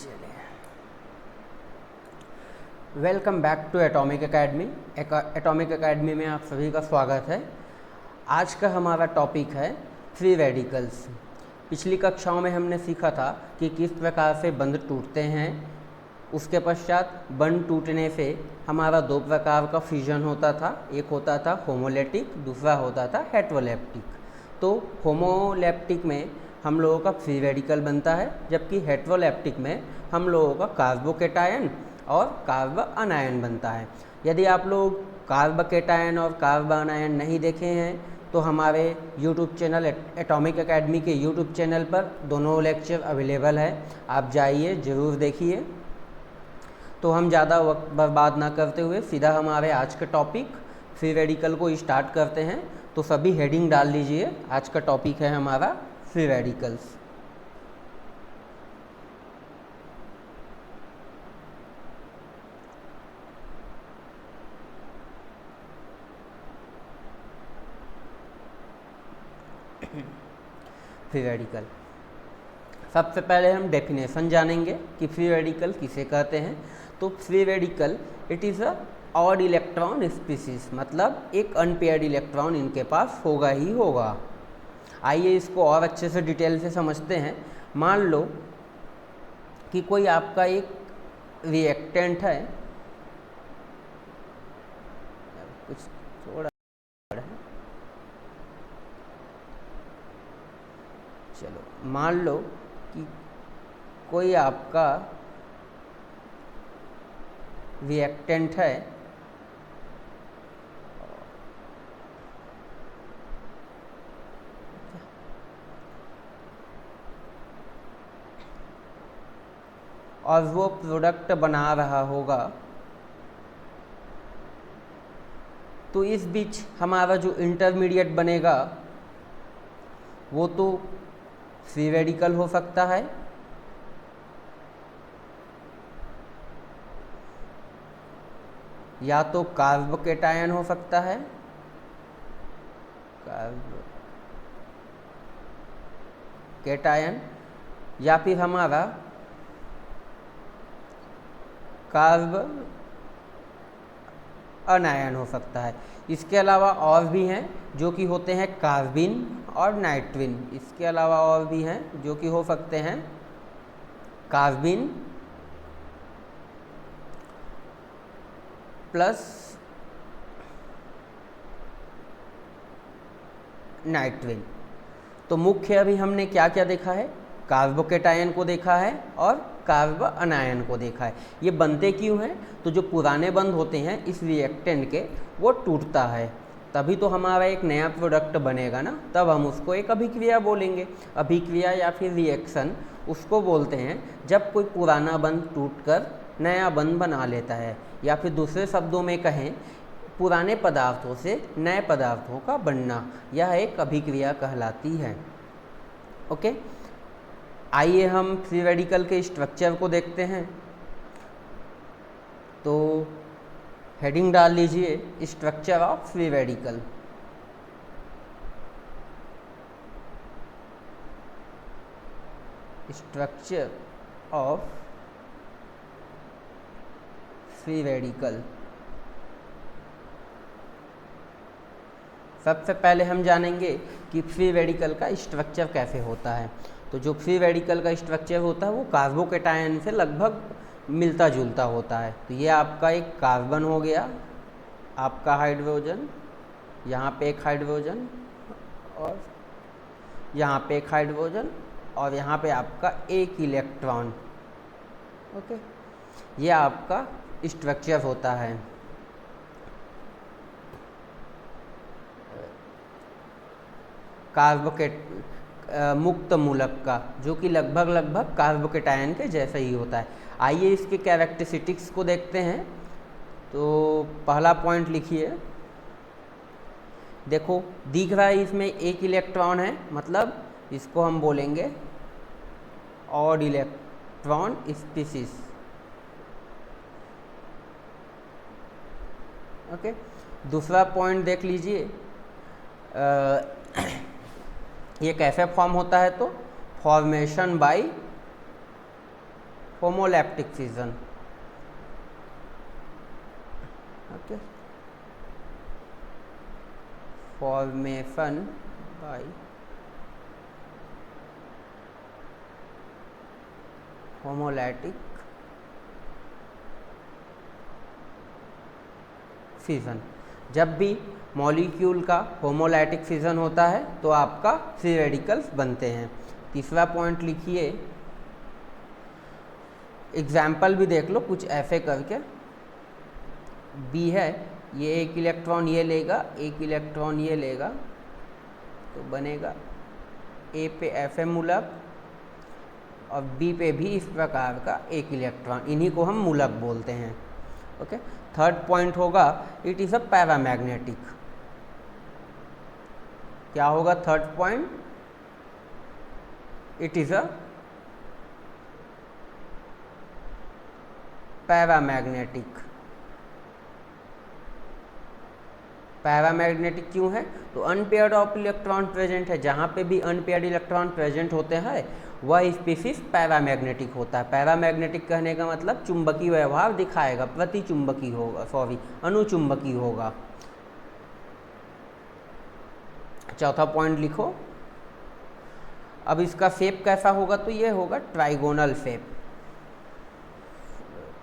चलिए, welcome back to atomic academy. Atomic academy में आप सभी का स्वागत है। आज का हमारा टॉपिक है फ्री रेडिकल्स। पिछली कक्षाओं में हमने सीखा था कि किस प्रकार से बंध टूटते हैं। उसके पश्चात बंध टूटने से हमारा दो प्रकार का फ्यूजन होता था, एक होता था होमोलैप्टिक, दूसरा होता था हेटेरोलैप्टिक। तो होमोलैप्टिक में हम लोगों का फ्री रेडिकल बनता है, जबकि हेटेरोलैप्टिक में हम लोगों का कार्बोकेटायन और कार्ब अनायन बनता है। यदि आप लोग कार्बोकेटायन और कार्ब अनायन नहीं देखे हैं तो हमारे YouTube चैनल एटॉमिक एकेडमी के YouTube चैनल पर दोनों लेक्चर अवेलेबल है, आप जाइए ज़रूर देखिए। तो हम ज़्यादा वक्त बर्बाद ना करते हुए सीधा हमारे आज का टॉपिक फ्री रेडिकल को स्टार्ट करते हैं। तो सभी हेडिंग डाल लीजिए। आज का टॉपिक है हमारा फ्री रेडिकल्स। फ्री रेडिकल, सबसे पहले हम डेफिनेशन जानेंगे कि फ्री रेडिकल किसे कहते हैं। तो free radical it is a odd electron species, मतलब एक अनपेयर्ड इलेक्ट्रॉन इनके पास होगा ही होगा। आइए इसको और अच्छे से डिटेल से समझते हैं। मान लो कि कोई आपका एक रिएक्टेंट है, कुछ थोड़ा है, चलो मान लो कि कोई आपका रिएक्टेंट है और वो प्रोडक्ट बना रहा होगा, तो इस बीच हमारा जो इंटरमीडिएट बनेगा वो तो फ्री रेडिकल हो सकता है, या तो कार्बोकेटायन हो सकता है, कार्बोकेटायन, या फिर हमारा कार्ब अनायन हो सकता है। इसके अलावा और भी हैं जो कि होते हैं कार्बिन और नाइट्रिन। इसके अलावा और भी हैं जो कि हो सकते हैं कार्बिन प्लस नाइट्रिन। तो मुख्य अभी हमने क्या क्या देखा है, कार्बोकेटायन को देखा है और कार्ब अनायन को देखा है। ये बनते क्यों हैं, तो जो पुराने बंध होते हैं इस रिएक्टेंट के वो टूटता है, तभी तो हमारा एक नया प्रोडक्ट बनेगा ना, तब हम उसको एक अभिक्रिया बोलेंगे। अभिक्रिया या फिर रिएक्शन उसको बोलते हैं जब कोई पुराना बंध टूटकर नया बंध बना लेता है, या फिर दूसरे शब्दों में कहें पुराने पदार्थों से नए पदार्थों का बनना, यह एक अभिक्रिया कहलाती है। ओके, आइए हम फ्री रेडिकल के स्ट्रक्चर को देखते हैं। तो हेडिंग डाल लीजिए structure of free radical. Structure of free radical. सबसे पहले हम जानेंगे कि फ्री रेडिकल का स्ट्रक्चर कैसे होता है। तो जो फ्री रेडिकल का स्ट्रक्चर होता है वो कार्बोकेटायन से लगभग मिलता जुलता होता है। तो ये आपका एक कार्बन हो गया, आपका हाइड्रोजन, यहाँ पे एक हाइड्रोजन और यहाँ पे एक हाइड्रोजन और यहाँ पे आपका एक इलेक्ट्रॉन। ओके, ये आपका स्ट्रक्चर होता है। मुक्त मूलक का, जो कि लगभग कार्बोकेटायन के जैसा ही होता है। आइए इसके कैरेक्टरिस्टिक्स को देखते हैं। तो पहला पॉइंट लिखिए, देखो दिख रहा है इसमें एक इलेक्ट्रॉन है, मतलब इसको हम बोलेंगे ऑड इलेक्ट्रॉन स्पीसीज। ओके, दूसरा पॉइंट देख लीजिए, ये कैसे फॉर्म होता है, तो formation by homolytic fission. Okay, formation by homolytic fission. जब भी मॉलिक्यूल का होमोलैटिक फिजन होता है तो आपका फ्री रेडिकल्स बनते हैं। तीसरा पॉइंट लिखिए, एग्जाम्पल भी देख लो कुछ ऐसे करके। बी है, ये एक इलेक्ट्रॉन ये लेगा, एक इलेक्ट्रॉन ये लेगा, तो बनेगा ए पे ऐसे मूलक और बी पे भी इस प्रकार का एक इलेक्ट्रॉन, इन्हीं को हम मूलक बोलते हैं। ओके, थर्ड पॉइंट होगा इट इज़ अ पैरामैग्नेटिक। क्या होगा third point? It is a paramagnetic. Paramagnetic क्यों है? तो अनपेयर्ड ऑफ इलेक्ट्रॉन प्रेजेंट है, जहाँ पे भी अनपेयर्ड इलेक्ट्रॉन प्रेजेंट होते हैं वह स्पीसीज पैरामैग्नेटिक होता है। पैरामैग्नेटिक कहने का मतलब चुंबकीय व्यवहार दिखाएगा, प्रतिचुंबकीय होगा, अनुचुंबकीय होगा। चौथा पॉइंट लिखो। अब इसका शेप कैसा होगा? तो ये होगा ट्राइगोनल शेप।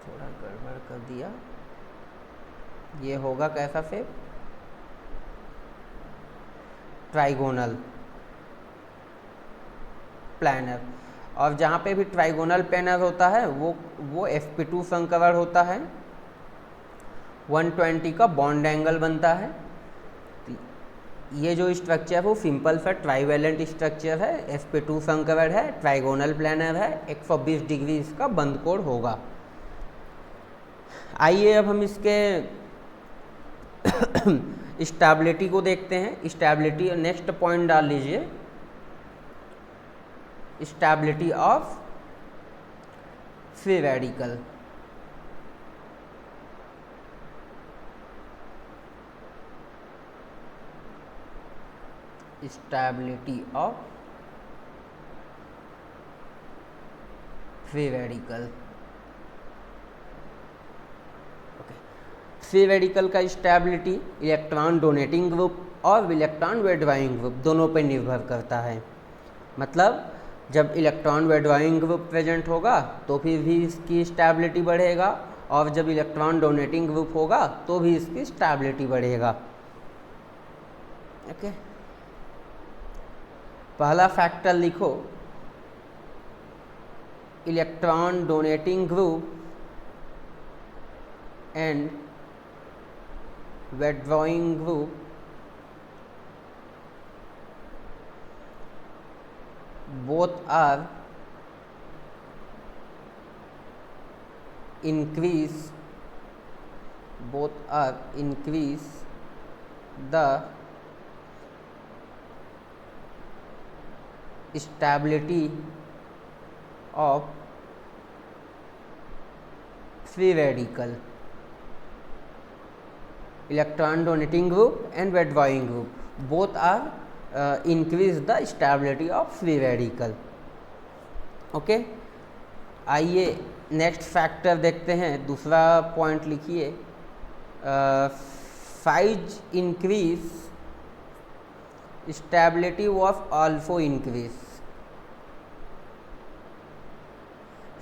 थोड़ा गड़बड़ कर दिया, ये होगा कैसा शेप? Trigonal planner. और जहाँ पे भी ट्राइगोनल प्लानर होता है वो sp2 संकरण होता है, 120 का बॉन्ड एंगल बनता है। ये जो स्ट्रक्चर है वो सिंपल सा ट्राइवेलेंट स्ट्रक्चर है, sp2 संकरण है, ट्राइगोनल प्लानर है, 120 डिग्री इसका बंद कोण होगा। आइए अब हम इसके स्टेबिलिटी को देखते हैं। स्टेबिलिटी, नेक्स्ट पॉइंट डाल लीजिए, stability of free radical. Stability of free radical. Free radical का स्टेबिलिटी इलेक्ट्रॉन डोनेटिंग ग्रुप और इलेक्ट्रॉन विड्रॉइंग ग्रुप दोनों पर निर्भर करता है। मतलब जब इलेक्ट्रॉन विड्रॉइंग ग्रुप प्रेजेंट होगा तो फिर भी इसकी स्टेबिलिटी बढ़ेगा, और जब इलेक्ट्रॉन डोनेटिंग ग्रुप होगा तो भी इसकी स्टेबिलिटी बढ़ेगा। ओके, पहला फैक्टर लिखो, electron donating group and withdrawing group both are increase the stability of free radical। Electron donating group and withdrawing group both are increase the stability of free radical। Okay, आइए next factor देखते हैं। दूसरा point लिखिए, size increase stability of also increase.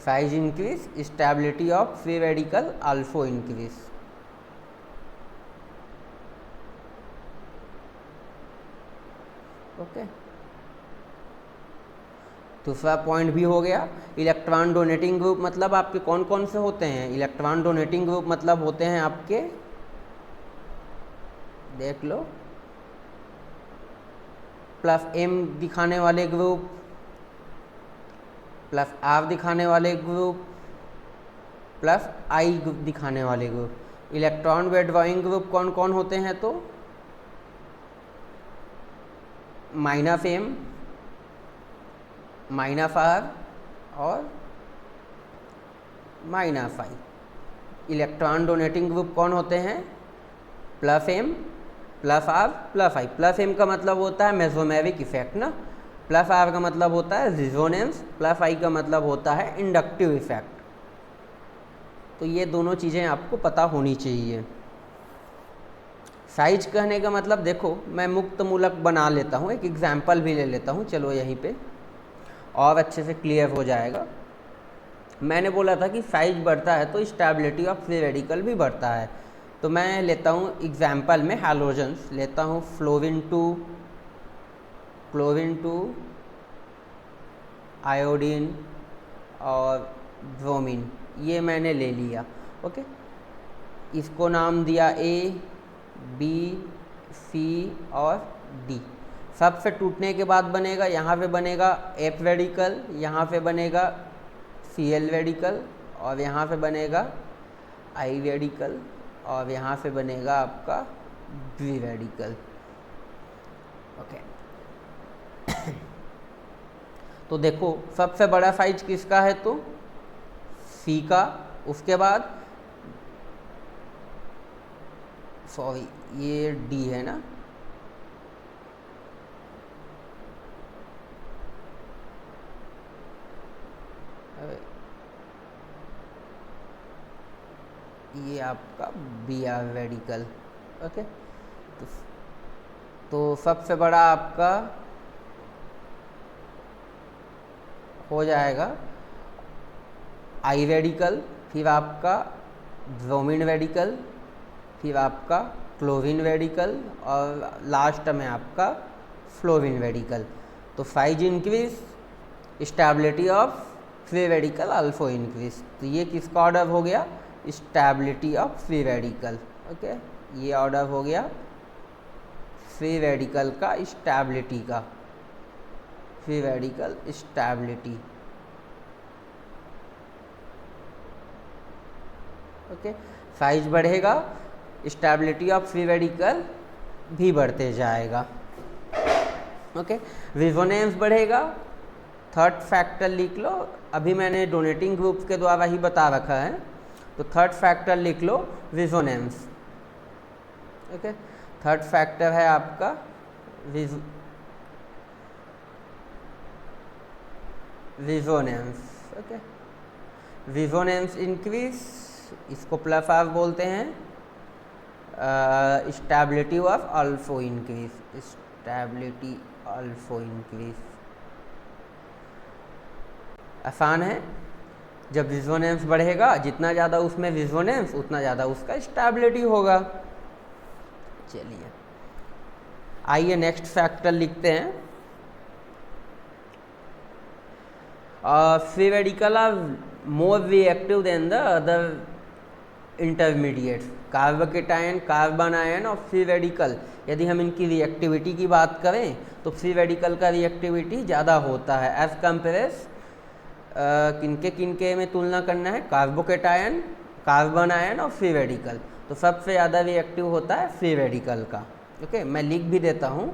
Size increase stability of free radical also increase. Okay, दूसरा point भी हो गया। Electron donating group मतलब आपके कौन कौन से होते हैं? इलेक्ट्रॉन डोनेटिंग ग्रुप मतलब होते हैं आपके, देख लो, +m दिखाने वाले ग्रुप, +r दिखाने वाले ग्रुप, +i ग्रुप दिखाने वाले ग्रुप। इलेक्ट्रॉन विड्रॉइंग ग्रुप कौन कौन होते हैं? तो -m, -r और -i। इलेक्ट्रॉन डोनेटिंग ग्रुप कौन होते हैं? +m, +r, +i। +m का मतलब होता है मेसोमेरिक इफेक्ट ना, +r का मतलब होता है रिजोनेंस, +i का मतलब होता है इंडक्टिव इफेक्ट। तो ये दोनों चीज़ें आपको पता होनी चाहिए। साइज कहने का मतलब देखो, मैं मुक्त मूलक बना लेता हूँ, एक एग्जाम्पल भी ले लेता हूँ, चलो यहीं पे और अच्छे से क्लियर हो जाएगा। मैंने बोला था कि साइज बढ़ता है तो स्टेबिलिटी ऑफ फ्री रेडिकल भी बढ़ता है। तो मैं लेता हूँ एग्जाम्पल में हैलोजन्स लेता हूँ, क्लोरीन 2, आयोडीन और ब्रोमीन, ये मैंने ले लिया। ओके, इसको नाम दिया A, B, C और D। सबसे टूटने के बाद बनेगा, यहाँ पे बनेगा F रेडिकल, यहाँ पे बनेगा Cl रेडिकल और यहाँ पे बनेगा I रेडिकल और यहाँ से बनेगा आपका B रेडिकल। ओके तो देखो सबसे बड़ा साइज किसका है, तो C का, उसके बाद सॉरी ये D है ना, ये आपका Br रेडिकल। ओके तो सबसे बड़ा आपका हो जाएगा I रेडिकल, फिर आपका ब्रोमीन रेडिकल, फिर आपका क्लोरीन रेडिकल और लास्ट में आपका फ्लोरीन रेडिकल। तो size increase, stability of free radical alpha increase. तो ये किसका ऑर्डर हो गया, stability of free radical. Okay, ये ऑर्डर हो गया फ्री रेडिकल का स्टेबिलिटी का, free radical stability. Okay, size बढ़ेगा, स्टेबिलिटी ऑफ फ्री रेडिकल भी बढ़ते जाएगा। ओके, रेजोनेंस बढ़ेगा, थर्ड फैक्टर लिख लो, अभी मैंने डोनेटिंग ग्रुप्स के द्वारा ही बता रखा है, तो थर्ड फैक्टर लिख लो रेजोनेंस। ओके, थर्ड फैक्टर है आपका रेजोनेंस। ओके, रेजोनेंस इंक्रीज, इसको प्लस आर बोलते हैं, stability of alpha increase, stability alpha increase. आसान है, जब रेजोनेंस बढ़ेगा, जितना ज़्यादा उसमें रेजोनेंस उतना ज़्यादा उसका स्टेबिलिटी होगा। चलिए आइए नेक्स्ट फैक्टर लिखते हैं। Free radical are more reactive than the other intermediates, carbocation, carbanion और फ्री रेडिकल। यदि हम इनकी रिएक्टिविटी की बात करें तो फ्री रेडिकल का रिएक्टिविटी ज़्यादा होता है एज कम्पेरेस किनके किनके में तुलना करना है, कार्बोकेटायन, कार्बन आयन और फ्री रेडिकल। तो सबसे ज़्यादा रिएक्टिव होता है फ्री रेडिकल का। ओके, मैं लिख भी देता हूँ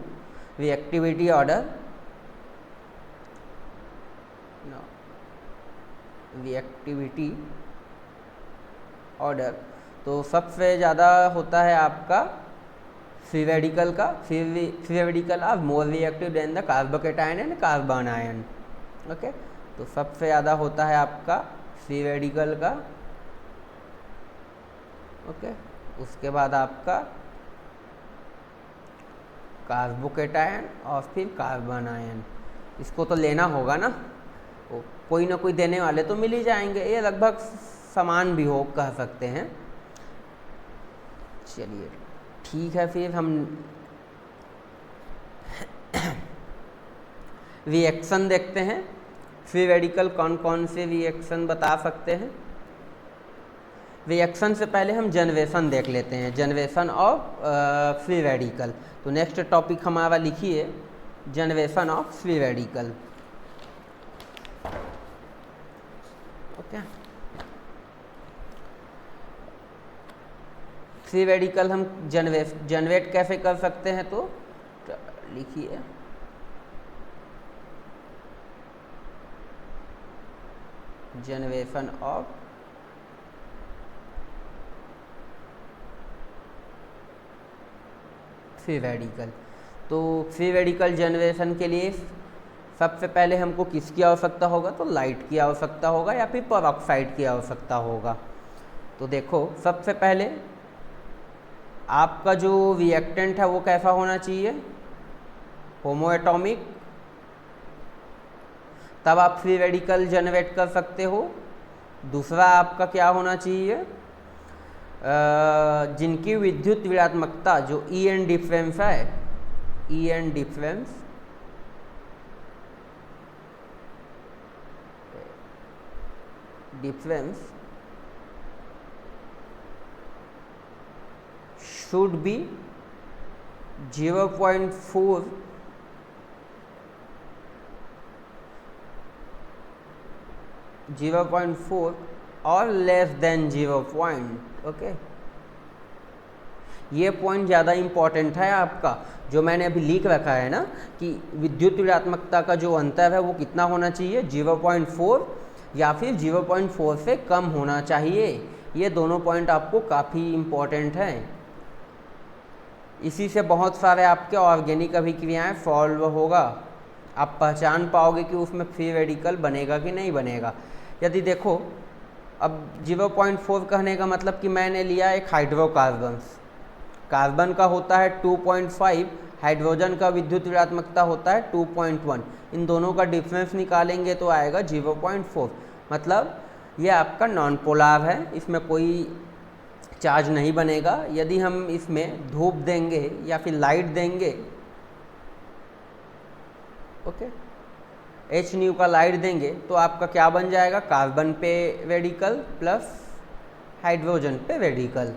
रिएक्टिविटी ऑर्डर, रिएक्टिविटी ऑर्डर। तो सबसे ज़्यादा होता है आपका फ्री रेडिकल का, free radical are more reactive than the carbocation and carbanion. Okay, तो सबसे ज़्यादा होता है आपका फ्री रेडिकल का। ओके, उसके बाद आपका कार्बोकेटायन और फिर कार्बन आयन। इसको तो लेना होगा ना, कोई ना कोई देने वाले तो मिल ही जाएंगे, ये लगभग समान भी हो कह सकते हैं। चलिए ठीक है, फिर हम रिएक्शन देखते हैं। फ्री रेडिकल कौन कौन से रिएक्शन बता सकते हैं। रिएक्शन से पहले हम जनरेशन देख लेते हैं, जनरेशन ऑफ फ्री रेडिकल। तो नेक्स्ट टॉपिक हमारा लिखिए generation of free radical. Okay, free radical हम जनरेट कैसे कर सकते हैं, तो लिखिए जनरेशन ऑफ फ्री रेडिकल। तो फ्री रेडिकल जनरेशन के लिए सबसे पहले हमको किसकी आवश्यकता होगा, तो लाइट की आवश्यकता होगा या फिर परऑक्साइड की आवश्यकता होगा। तो देखो सबसे पहले आपका जो रिएक्टेंट है वो कैसा होना चाहिए, होमोएटॉमिक, तब आप फ्री रेडिकल जनरेट कर सकते हो। दूसरा आपका क्या होना चाहिए, जिनकी विद्युत ऋणात्मकता जो ई एन डिफरेंस है, E N difference should be 0.4 और लेस देन 0 पॉइंट। ओके, ये पॉइंट ज़्यादा इम्पॉर्टेंट है आपका, जो मैंने अभी लिख रखा है ना कि विद्युत ऋणात्मकता का जो अंतर है वो कितना होना चाहिए, 0.4 या फिर 0.4 से कम होना चाहिए। ये दोनों पॉइंट आपको काफ़ी इम्पॉर्टेंट हैं। इसी से बहुत सारे आपके ऑर्गेनिक अभिक्रियाएं सॉल्व होगा। आप पहचान पाओगे कि उसमें फ्री रेडिकल बनेगा कि नहीं बनेगा। यदि देखो अब 0.4 कहने का मतलब कि मैंने लिया एक हाइड्रोकार्बन, कार्बन का होता है 2.5, हाइड्रोजन का विद्युत ऋणात्मकता होता है 2.1, इन दोनों का डिफरेंस निकालेंगे तो आएगा 0.4। मतलब ये आपका नॉन पोलर है, इसमें कोई चार्ज नहीं बनेगा। यदि हम इसमें धूप देंगे या फिर लाइट देंगे, ओके, एच न्यू का लाइट देंगे तो आपका क्या बन जाएगा, कार्बन पे रेडिकल प्लस हाइड्रोजन पे रेडिकल।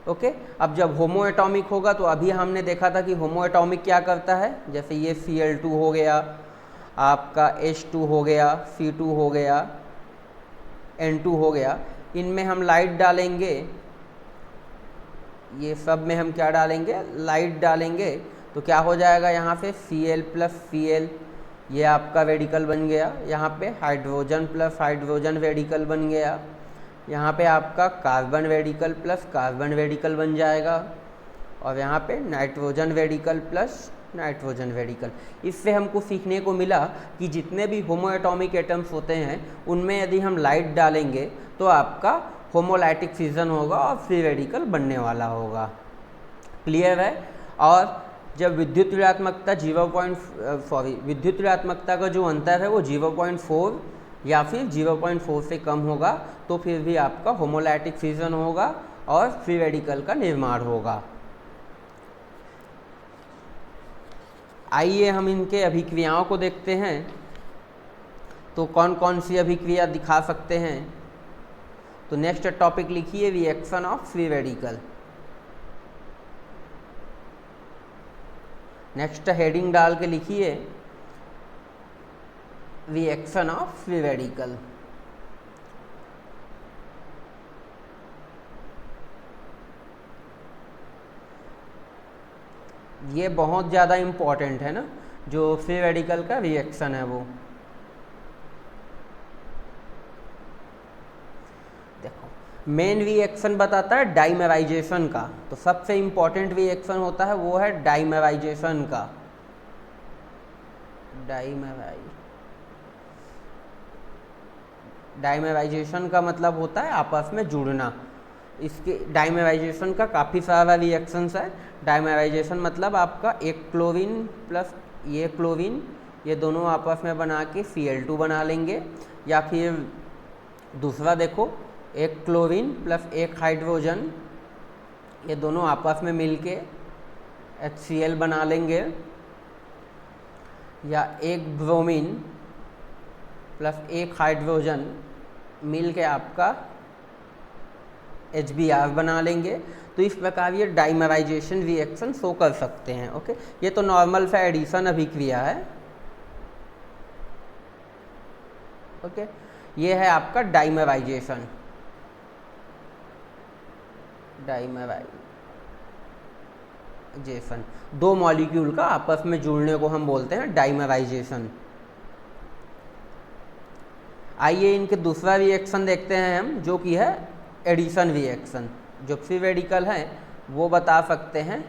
ओके, अब जब होमो एटॉमिक होगा तो अभी हमने देखा था कि होमो एटॉमिक क्या करता है, जैसे ये Cl2 हो गया, आपका H2 हो गया, C2 हो गया, N2 हो गया, इनमें हम लाइट डालेंगे, ये सब में हम क्या डालेंगे, लाइट डालेंगे, तो क्या हो जाएगा यहाँ पे Cl प्लस Cl, ये आपका रेडिकल बन गया। यहाँ पे हाइड्रोजन प्लस हाइड्रोजन रेडिकल बन गया। यहाँ पे आपका carbon radical plus carbon radical बन जाएगा। और यहाँ पे nitrogen radical plus nitrogen radical. इससे हमको सीखने को मिला कि जितने भी होमो एटॉमिक एटम्स होते हैं उनमें यदि हम लाइट डालेंगे तो आपका होमोलाइटिक फिजन होगा और फ्री रेडिकल बनने वाला होगा। क्लियर है। और जब विद्युत ऋणात्मकता विद्युत ऋणात्मकता का जो अंतर है वो 0.4 या फिर 0.4 से कम होगा तो फिर भी आपका होमोलाइटिक फिजन होगा और फ्री रेडिकल का निर्माण होगा। आइए हम इनके अभिक्रियाओं को देखते हैं। तो कौन कौन सी अभिक्रिया दिखा सकते हैं। तो नेक्स्ट टॉपिक लिखिए reaction of free radical. Next heading डाल के लिखिए रिएक्शन ऑफ फ्री रेडिकल। ये बहुत ज़्यादा इम्पॉर्टेंट है ना, जो फ्री रेडिकल का रिएक्शन है वो। मेन रिएक्शन बताता है डाइमेराइजेशन का, तो सबसे इम्पॉर्टेंट रिएक्शन होता है वो है डाइमेराइजेशन का। डाइमेराइजेशन का मतलब होता है आपस में जुड़ना। इसके डाइमेराइजेशन का काफ़ी सारा रिएक्शंस है। डाइमेराइजेशन मतलब आपका एक क्लोरीन प्लस ये क्लोरीन, ये दोनों आपस में बना के Cl2 बना लेंगे। या फिर दूसरा देखो, एक क्लोरीन प्लस एक हाइड्रोजन, ये दोनों आपस में मिलके HCl बना लेंगे। या एक ब्रोमीन प्लस एक हाइड्रोजन मिल के आपका HBr बना लेंगे। तो इस प्रकार ये डाइमराइजेशन रिएक्शन शो कर सकते हैं। ओके, ये तो नॉर्मल सा एडिशन अभिक्रिया है। ओके, ये है आपका डाइमराइजेशन। दो मॉलिक्यूल का आपस में जुड़ने को हम बोलते हैं डाइमराइजेशन। आइए इनके दूसरा रिएक्शन देखते हैं हम, जो कि है एडिशन रिएक्शन। जो फ्री रेडिकल है वो बता सकते हैं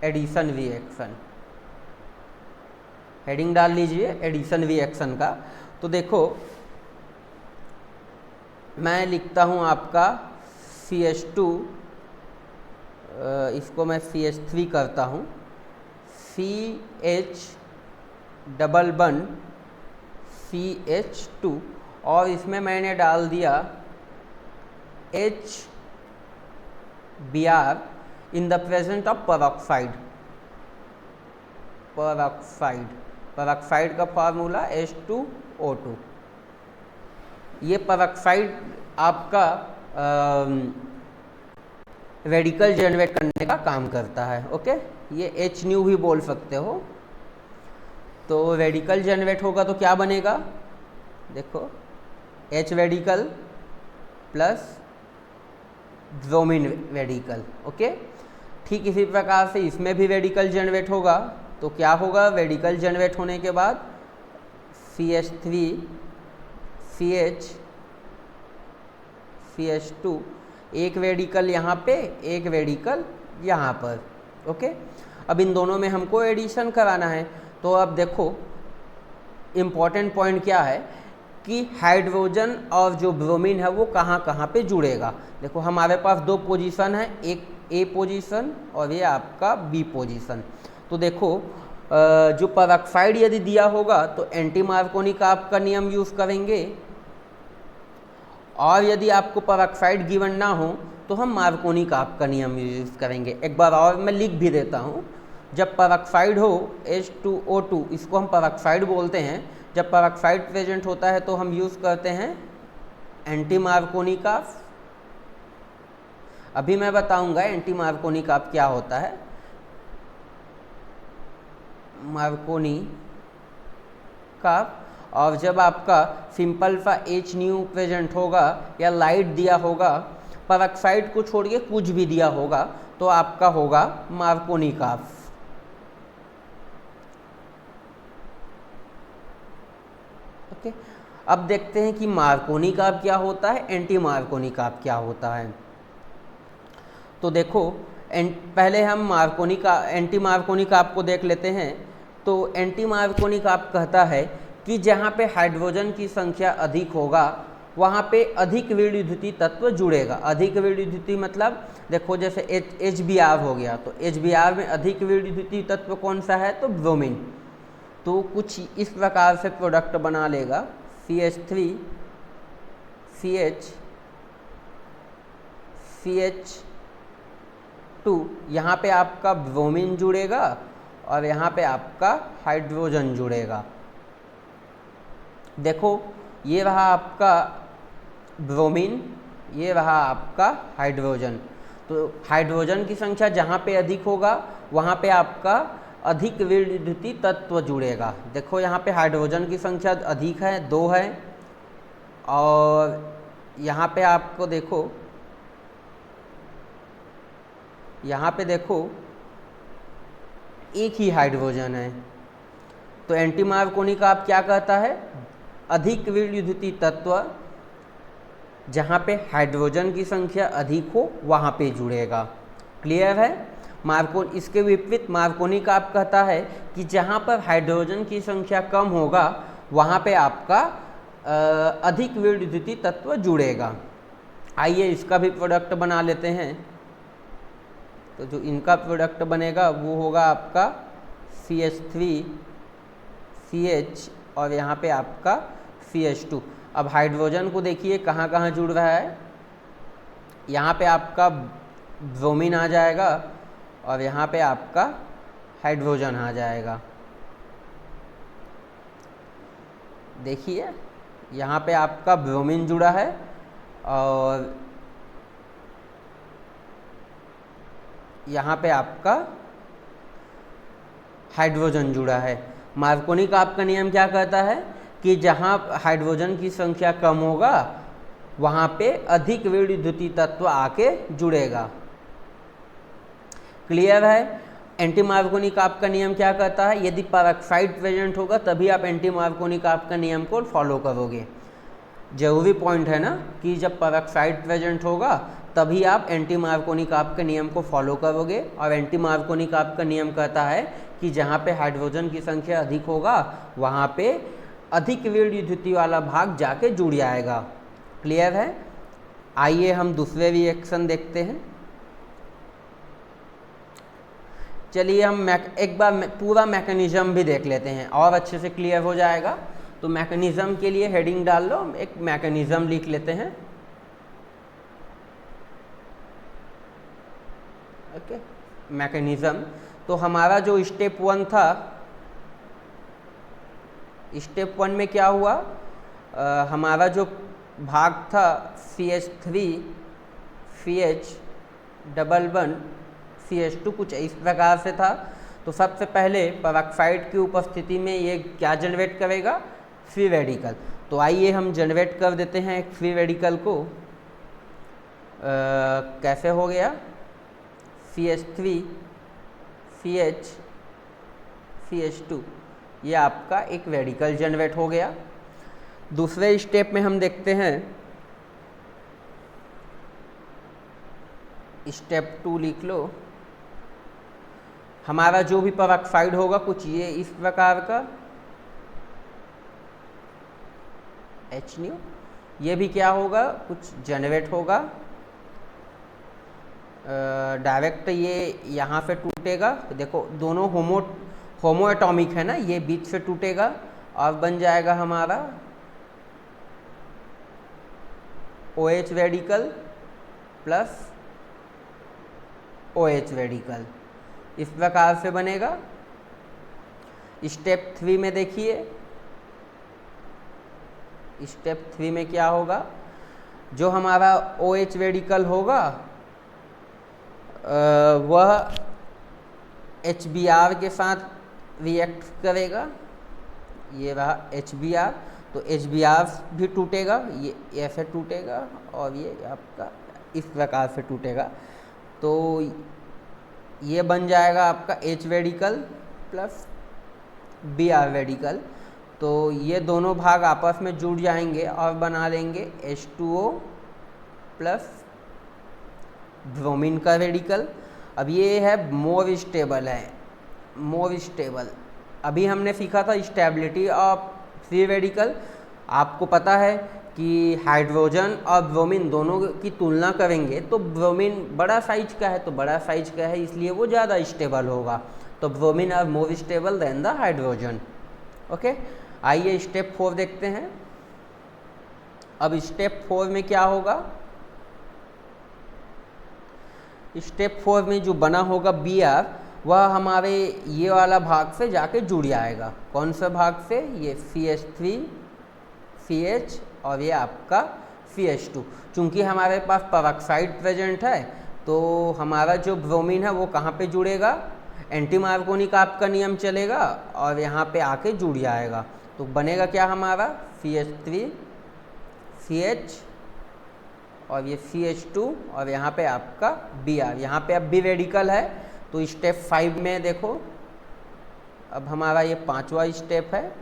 एडिशन रिएक्शन। हेडिंग डाल लीजिए एडिशन रिएक्शन का। तो देखो मैं लिखता हूँ आपका CH2, इसको मैं CH3 करता हूँ, CH डबल वन CH2, और इसमें मैंने डाल दिया HBr in the presence of peroxide. Peroxide का फार्मूला H2O2। ये परऑक्साइड आपका रेडिकल जनरेट करने का काम करता है। ओके, ये H न्यू भी बोल सकते हो। तो रेडिकल जनरेट होगा तो क्या बनेगा, देखो H radical plus bromine radical. Okay, ठीक इसी प्रकार से इसमें भी रेडिकल जनरेट होगा तो क्या होगा, रेडिकल जनरेट होने के बाद CH3 CH2, एक रेडिकल यहाँ पे, एक रेडिकल यहाँ पर। ओके, अब इन दोनों में हमको एडिशन कराना है। तो अब देखो इम्पॉर्टेंट पॉइंट क्या है कि हाइड्रोजन और जो ब्रोमीन है वो कहाँ कहाँ पे जुड़ेगा। देखो हमारे पास दो पोजीशन है, एक A पोजीशन और ये आपका B पोजीशन। तो देखो जो परऑक्साइड यदि दिया होगा तो एंटी मार्कोनी का आपका नियम यूज़ करेंगे, और यदि आपको परऑक्साइड गिवन ना हो तो हम मार्कोनी का आपका नियम यूज़ करेंगे। एक बार और मैं लिख भी देता हूँ, जब परऑक्साइड हो H2O2, इसको हम परऑक्साइड बोलते हैं। जब परऑक्साइड प्रेजेंट होता है तो हम यूज़ करते हैं एंटी मार्कोनी का। अभी मैं बताऊंगा एंटी मार्कोनी का क्या होता है। मार्कोनी का, और जब आपका सिंपल सा H न्यू प्रेजेंट होगा या लाइट दिया होगा, परऑक्साइड को छोड़िए कुछ भी दिया होगा, तो आपका होगा मार्कोनी का। ओके, अब देखते हैं कि मार्कोनी का क्या होता है, एंटी मार्कोनी का क्या होता है। तो देखो पहले हम मार्कोनी का एंटी मार्कोनी का आपको देख लेते हैं। तो एंटी मार्कोनी का आप कहता है कि जहाँ पे हाइड्रोजन की संख्या अधिक होगा वहाँ पे अधिक विद्युतीय तत्व जुड़ेगा। अधिक विद्युतीय मतलब देखो जैसे HBr हो गया, तो HBr में अधिक विद्युतीय तत्व कौन सा है, तो ब्रोमीन। तो कुछ इस प्रकार से प्रोडक्ट बना लेगा, CH3 CH2, यहाँ पे आपका ब्रोमीन जुड़ेगा और यहाँ पे आपका हाइड्रोजन जुड़ेगा। देखो ये रहा आपका ब्रोमीन, ये रहा आपका हाइड्रोजन। तो हाइड्रोजन की संख्या जहाँ पे अधिक होगा वहाँ पे आपका अधिक विद्युतीय तत्व जुड़ेगा। देखो यहाँ पे हाइड्रोजन की संख्या अधिक है, 2 है, और यहाँ पे आपको देखो, यहाँ पे देखो एक ही हाइड्रोजन है। तो एंटी मार्कोनी का आप क्या कहता है, अधिक विद्युतीय तत्व जहाँ पे हाइड्रोजन की संख्या अधिक हो वहाँ पे जुड़ेगा। क्लियर है। इसके विपरीत मार्कोनी का आप कहता है कि जहाँ पर हाइड्रोजन की संख्या कम होगा वहाँ पे आपका अधिक विद्युतीय तत्व जुड़ेगा। आइए इसका भी प्रोडक्ट बना लेते हैं। तो जो इनका प्रोडक्ट बनेगा वो होगा आपका CH3 CH और यहाँ पे आपका CH2। अब हाइड्रोजन को देखिए कहाँ कहाँ जुड़ रहा है, यहाँ पे आपका ब्रोमीन आ जाएगा और यहाँ पे आपका हाइड्रोजन आ जाएगा। देखिए यहाँ पे आपका ब्रोमीन जुड़ा है और यहाँ पे आपका हाइड्रोजन जुड़ा है। मार्कोनी का आपका नियम क्या कहता है कि जहाँ हाइड्रोजन की संख्या कम होगा वहाँ पे अधिक विद्युतीय तत्व आके जुड़ेगा। क्लियर है। एंटी मार्कोनी का आपका नियम क्या कहता है, यदि परऑक्साइड प्रेजेंट होगा तभी आप एंटी मार्कोनी का आपका नियम को फॉलो करोगे। जरूरी पॉइंट है ना कि जब परऑक्साइड प्रेजेंट होगा तभी आप एंटी मार्कोनी का आपके नियम को फॉलो करोगे। और एंटी मार्कोनी का आपका नियम कहता है कि जहाँ पे हाइड्रोजन की संख्या अधिक होगा वहाँ पे अधिक विद्युतीय वाला भाग जाके जुड़ जाएगा। क्लियर है। आइए हम दूसरे रिएक्शन देखते हैं। चलिए हम एक बार पूरा मैकेनिज्म भी देख लेते हैं और अच्छे से क्लियर हो जाएगा। तो मैकेनिज्म के लिए हेडिंग डाल लो, एक मैकेनिज्म लिख लेते हैं। Okay, mechanism. तो हमारा जो स्टेप 1 था, स्टेप 1 में क्या हुआ, हमारा जो भाग था CH3 CH double one CH2 कुछ इस प्रकार से था। तो सबसे पहले पेरोक्साइड की उपस्थिति में ये क्या जनरेट करेगा, फ्री रेडिकल। तो आइए हम जनरेट कर देते हैं एक फ्री रेडिकल को। कैसे हो गया, CH3 CH CH2, ये आपका एक रेडिकल जनरेट हो गया। दूसरे स्टेप में हम देखते हैं, स्टेप 2 लिख लो। हमारा जो भी पेरोक्साइड होगा कुछ ये इस प्रकार का HNO, ये भी क्या होगा, कुछ जनरेट होगा। डायरेक्ट ये यहाँ से टूटेगा, देखो दोनों होमो एटॉमिक है ना, ये बीच से टूटेगा और बन जाएगा हमारा OH radical plus OH radical, इस प्रकार से बनेगा। स्टेप 3 में देखिए, स्टेप 3 में क्या होगा, जो हमारा OH रेडिकल होगा वह HBr के साथ रिएक्ट करेगा। ये रहा HBr, तो HBr भी टूटेगा, ये ऐसे टूटेगा और ये आपका इस प्रकार से टूटेगा। तो ये बन जाएगा आपका H radical plus Br radical. तो ये दोनों भाग आपस में जुड़ जाएंगे और बना लेंगे H2O प्लस ब्रोमीन का रेडिकल। अब ये है मोर स्टेबल है, मोर स्टेबल। अभी हमने सीखा था स्टेबिलिटी ऑफ फ्री रेडिकल। आपको पता है कि हाइड्रोजन और ब्रोमीन दोनों की तुलना करेंगे तो ब्रोमीन बड़ा साइज का है, तो बड़ा साइज का है इसलिए वो ज़्यादा स्टेबल होगा। तो bromine are more stable than the hydrogen. Okay, आइए स्टेप 4 देखते हैं। अब स्टेप 4 में क्या होगा, स्टेप 4 में जो बना होगा Br, वह हमारे ये वाला भाग से जाके जुड़ जाएगा। कौन सा भाग से, ये CH3 CH और ये आपका CH2। चूँकि हमारे पास पेरोक्साइड प्रेजेंट है तो हमारा जो ब्रोमीन है वो कहाँ पे जुड़ेगा, एंटी मार्कोनी का आपका नियम चलेगा और यहाँ पे आके जुड़ जाएगा। तो बनेगा क्या हमारा CH3 CH और ये CH2 और यहाँ पे आपका Br। यहाँ पे अब भी रेडिकल है। तो स्टेप 5 में देखो, अब हमारा ये 5वां स्टेप है।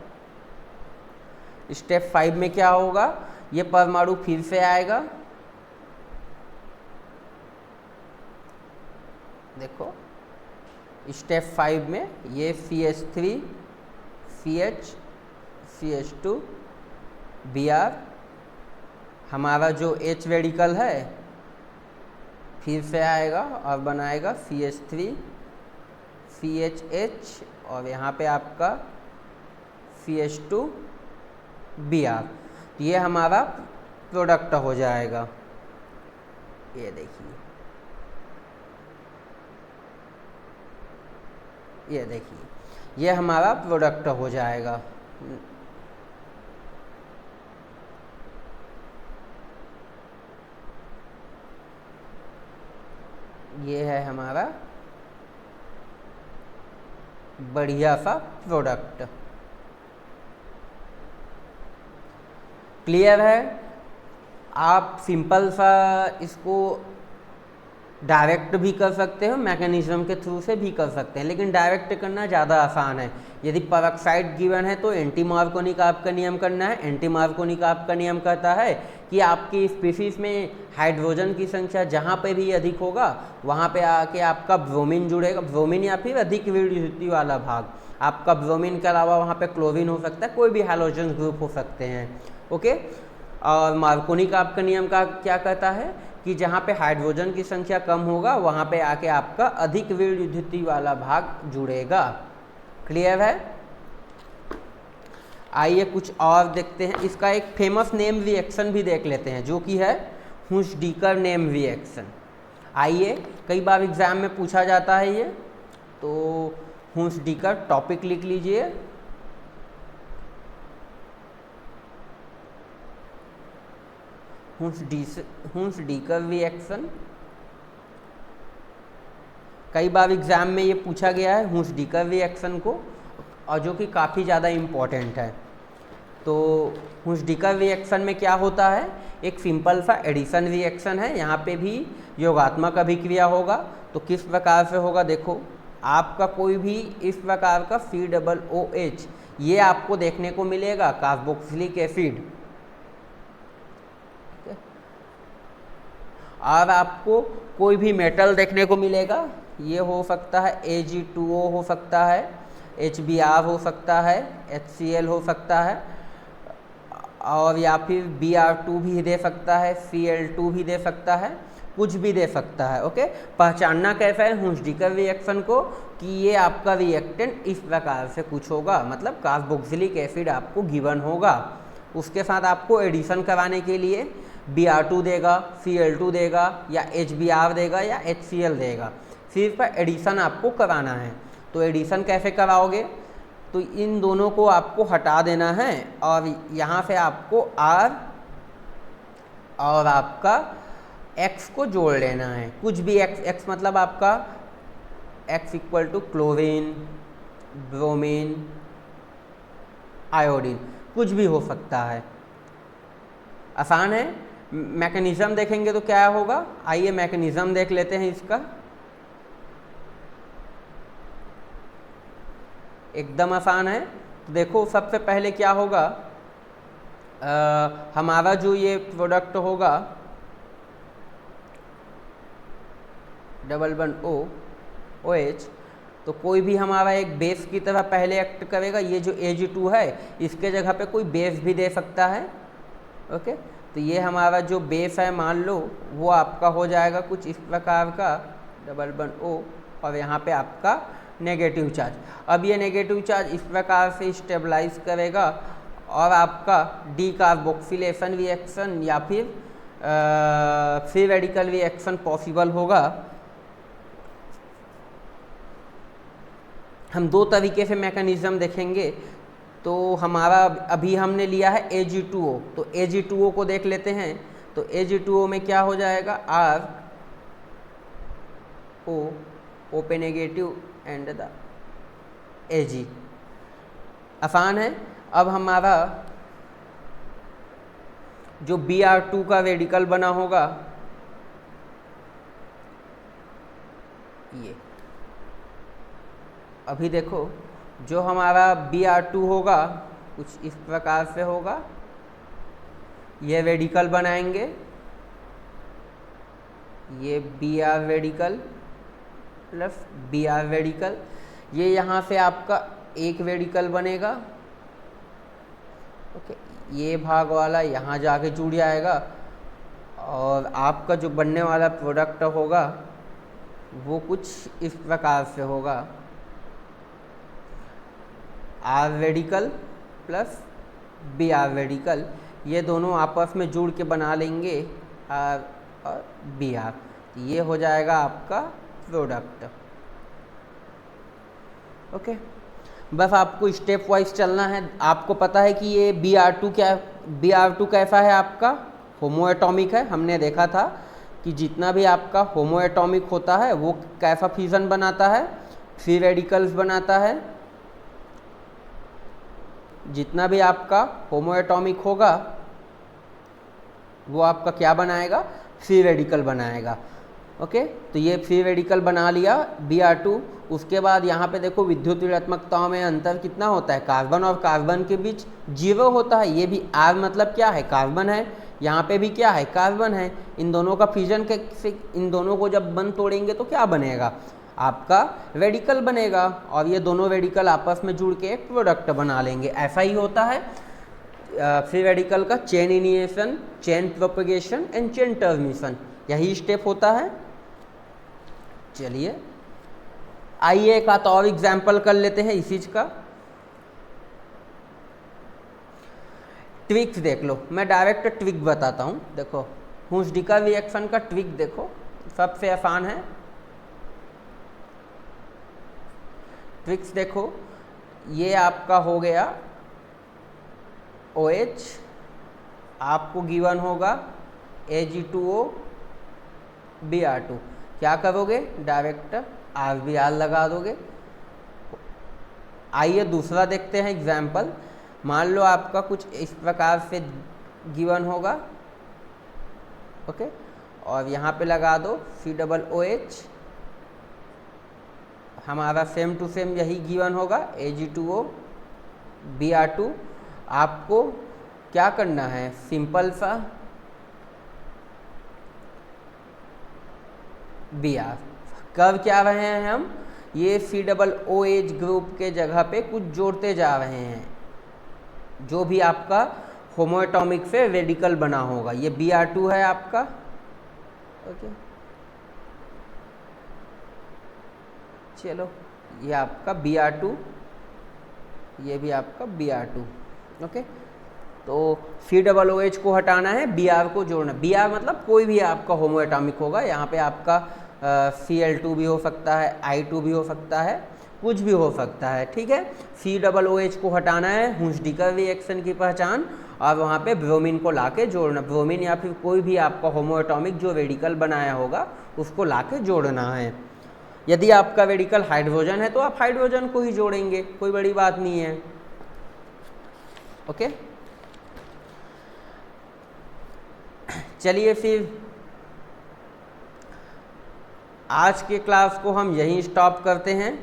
स्टेप 5 में क्या होगा, ये परमाणु फिर से आएगा। देखो स्टेप 5 में ये CH3 CH CH2 Br, हमारा जो H रेडिकल है फिर से आएगा और बनाएगा CH3 CHH और यहाँ पे आपका CH2 Br। तो ये हमारा प्रोडक्ट हो जाएगा। ये देखिए, ये देखिए, ये हमारा प्रोडक्ट हो जाएगा। ये है हमारा बढ़िया सा प्रोडक्ट। क्लियर है? आप सिंपल सा इसको डायरेक्ट भी कर सकते हो, मैकेनिज्म के थ्रू से भी कर सकते हैं, लेकिन डायरेक्ट करना ज़्यादा आसान है। यदि पेरोक्साइड गिवन है तो एंटी मार्कोनी का आपका नियम करना है। एंटी मार्कोनी का आपका नियम कहता है कि आपकी स्पीशीज में हाइड्रोजन की संख्या जहाँ पे भी अधिक होगा वहाँ पे आके आपका ब्रोमीन जुड़ेगा, ब्रोमीन या फिर अधिक विद्युतीय वाला भाग। आपका ब्रोमीन के अलावा वहाँ पे क्लोरीन हो सकता है, कोई भी हैलोजन ग्रुप हो सकते हैं। ओके, और मार्कोनी का आपका नियम का क्या कहता है कि जहाँ पे हाइड्रोजन की संख्या कम होगा वहाँ पे आके आपका अधिक विद्युत वाला भाग जुड़ेगा। क्लियर है? आइए कुछ और देखते हैं। इसका एक फेमस नेम रिएक्शन भी देख लेते हैं जो कि है हुंस-डीकर नेम रिएक्शन। आइए, कई बार एग्जाम में पूछा जाता है ये, तो हुंस-डीकर टॉपिक लिख लीजिए। हुंस-डीकर रिएक्शन कई बार एग्जाम में ये पूछा गया है हुंस-डीकर रिएक्शन को, और जो कि काफ़ी ज़्यादा इम्पॉर्टेंट है। तो हुंस-डीकर रिएक्शन में क्या होता है, एक सिंपल सा एडिशन रिएक्शन है। यहाँ पे भी योगात्मक अभिक्रिया होगा। तो किस प्रकार से होगा, देखो आपका कोई भी इस प्रकार का COOH ये आपको देखने को मिलेगा, कार्बोक्सिलिक एसिड। और आपको कोई भी मेटल देखने को मिलेगा, ये हो सकता है Ag2O हो सकता है, HBr हो सकता है, HCl हो सकता है, और या फिर Br2 भी दे सकता है, Cl2 भी दे सकता है, कुछ भी दे सकता है। ओके, पहचानना कैसा है हुंस-डीकर रिएक्शन को कि ये आपका रिएक्टेंट इस प्रकार से कुछ होगा, मतलब कार्बोक्सिलिक एसिड आपको गिवन होगा। उसके साथ आपको एडिशन कराने के लिए Br2 देगा, Cl2 देगा, या HBr देगा, या HCl देगा। सिर्फ एडिशन आपको कराना है। तो एडिशन कैसे कराओगे, तो इन दोनों को आपको हटा देना है और यहाँ से आपको R और आपका X को जोड़ लेना है। कुछ भी X मतलब आपका X equal to chlorine, bromine, iodine, कुछ भी हो सकता है। आसान है। मैकेनिज्म देखेंगे तो क्या होगा, आइए मैकेनिज्म देख लेते हैं इसका। एकदम आसान है। तो देखो सबसे पहले क्या होगा, हमारा जो ये प्रोडक्ट होगा डबल बॉन्ड OH, तो कोई भी हमारा एक बेस की तरह पहले एक्ट करेगा। ये जो Ag2 है इसके जगह पे कोई बेस भी दे सकता है। ओके, तो ये हमारा जो बेस है मान लो वो आपका हो जाएगा कुछ इस प्रकार का, डबल बॉन्ड O, और यहाँ पे आपका नेगेटिव चार्ज। अब ये नेगेटिव चार्ज इस प्रकार से स्टेबलाइज करेगा और आपका डीकार्बोक्सिलेशन रिएक्शन या फिर फ्री रेडिकल रिएक्शन पॉसिबल होगा। हम दो तरीके से मैकेनिज्म देखेंगे। तो हमारा अभी हमने लिया है Ag2O, तो Ag2O को देख लेते हैं। तो Ag2O में क्या हो जाएगा, O पे नेगेटिव एंड द Ag। आसान है। अब हमारा जो Br2 का रेडिकल बना होगा, ये अभी देखो जो हमारा Br2 होगा कुछ इस प्रकार से होगा। ये रेडिकल बनाएंगे, ये Br radical plus Br radical, ये यहाँ से आपका एक रेडिकल बनेगा। ओके, ये भाग वाला यहाँ जाके जुड़ जाएगा और आपका जो बनने वाला प्रोडक्ट होगा वो कुछ इस प्रकार से होगा, R radical plus Br radical, ये दोनों आपस में जुड़ के बना लेंगे R और Br। ये हो जाएगा आपका प्रोडक्ट। ओके, बस आपको स्टेप वाइज चलना है। आपको पता है कि ये Br2 कैसा है, आपका होमो एटॉमिक है। हमने देखा था कि जितना भी आपका होमो एटॉमिक होता है वो कैसा फ्यूजन बनाता है, फ्री रेडिकल्स बनाता है। जितना भी आपका होमो एटॉमिक होगा वो आपका क्या बनाएगा, फ्री रेडिकल बनाएगा। ओके, तो ये फ्री रेडिकल बना लिया Br2। उसके बाद यहाँ पे देखो विद्युत ऋणात्मकताओं में अंतर कितना होता है, कार्बन और कार्बन के बीच 0 होता है। ये भी R मतलब क्या है, कार्बन है, यहाँ पे भी क्या है, कार्बन है। इन दोनों का फ्यूजन से इन दोनों को जब बंद तोड़ेंगे तो क्या बनेगा, आपका रेडिकल बनेगा, और ये दोनों रेडिकल आपस में जुड़ के एक प्रोडक्ट बना लेंगे। ऐसा ही होता है। फ्री रेडिकल का chain initiation, chain propagation and chain termination, यही स्टेप होता है। चलिए आइए एक आध और एग्जाम्पल कर लेते हैं इसी चीज का। ट्विक्स देख लो, मैं डायरेक्ट ट्विक बताता हूँ। देखो हुस्डिका रिएक्शन का ट्विक देखो, सबसे आसान है। ट्विक्स देखो, ये आपका हो गया OH, आपको गिवन होगा Ag2O Br2, क्या करोगे डायरेक्ट RBr लगा दोगे। आइए दूसरा देखते हैं एग्जाम्पल। मान लो आपका कुछ इस प्रकार से गिवन होगा, ओके, और यहाँ पे लगा दो COOH, हमारा सेम टू सेम यही गिवन होगा Ag2O Br2। आपको क्या करना है, सिंपल सा Br कर क्या रहे हैं हम, ये COOH ग्रुप के जगह पे कुछ जोड़ते जा रहे हैं, जो भी आपका होमोएटॉमिक से रेडिकल बना होगा। ये Br2 है आपका, ओके, चलो ये आपका Br2, ये भी आपका Br2, ओके। तो COOH को हटाना है, Br को जोड़ना। Br मतलब कोई भी आपका होमोएटॉमिक होगा, यहाँ पे आपका Cl2 भी हो सकता है, I2 भी हो सकता है, कुछ भी हो सकता है, ठीक है। COOH को हटाना है, हुस्डिका रिएक्शन की पहचान, और वहाँ पे ब्रोमीन को लाके जोड़ना। ब्रोमीन या फिर कोई भी आपका होमोएटॉमिक जो रेडिकल बनाया होगा उसको लाके जोड़ना है। यदि आपका रेडिकल हाइड्रोजन है तो आप हाइड्रोजन को ही जोड़ेंगे, कोई बड़ी बात नहीं है, ओके। चलिए फिर आज के क्लास को हम यहीं स्टॉप करते हैं।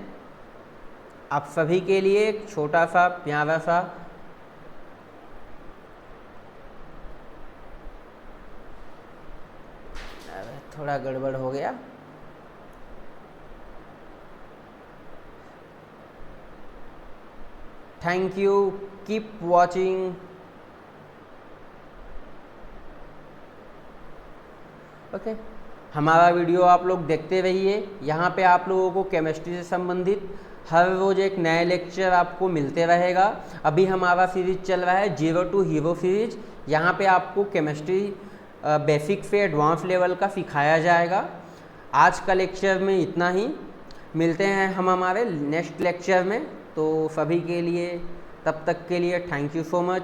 आप सभी के लिए एक छोटा सा प्यारा सा थोड़ा गड़बड़ हो गया, thank you, keep watching, okay. हमारा वीडियो आप लोग देखते रहिए। यहाँ पे आप लोगों को केमिस्ट्री से संबंधित हर रोज़ एक नए लेक्चर आपको मिलते रहेगा। अभी हमारा सीरीज चल रहा है 0 to हीरो सीरीज। यहाँ पे आपको केमिस्ट्री बेसिक से एडवांस लेवल का सिखाया जाएगा। आज का लेक्चर में इतना ही, मिलते हैं हम हमारे नेक्स्ट लेक्चर में। तो सभी के लिए तब तक के लिए थैंक यू सो मच।